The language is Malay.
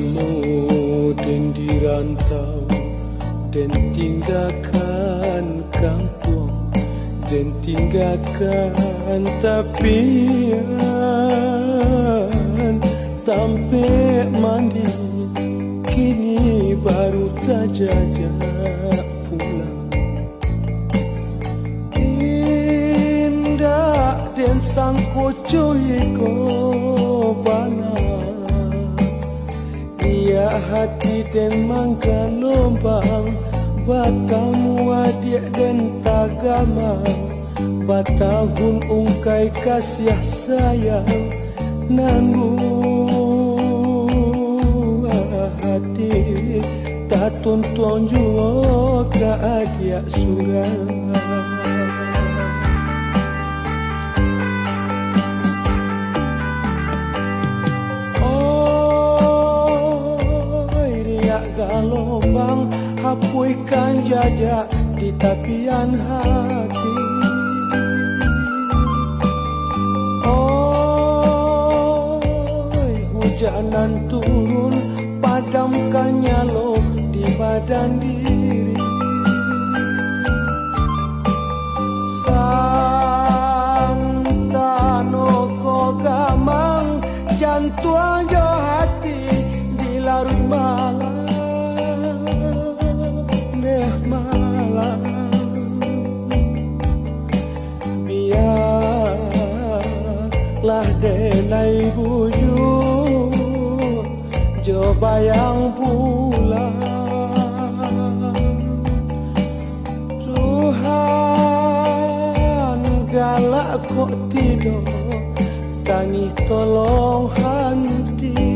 Kamu dan dirantau dan tinggalkan kampung dan tinggalkan tapian tampik mandi kini baru terjajak pulang. Indah dan sang kocok iko bana ia hati dan mangga lombang batamu adik dan tagama batahun ungkai kasih sayang nanggu hati tak tonton juga adik surang. Galombang hapuikan jajak di tapian hati. Hujanan turun padamkan nyalo di badan diri. Santano ko gamang jantung jo hati di larut malam. Biarlah denai bujur jo bayang pulang. Tuhan galak kok tidur tangis tolong henti.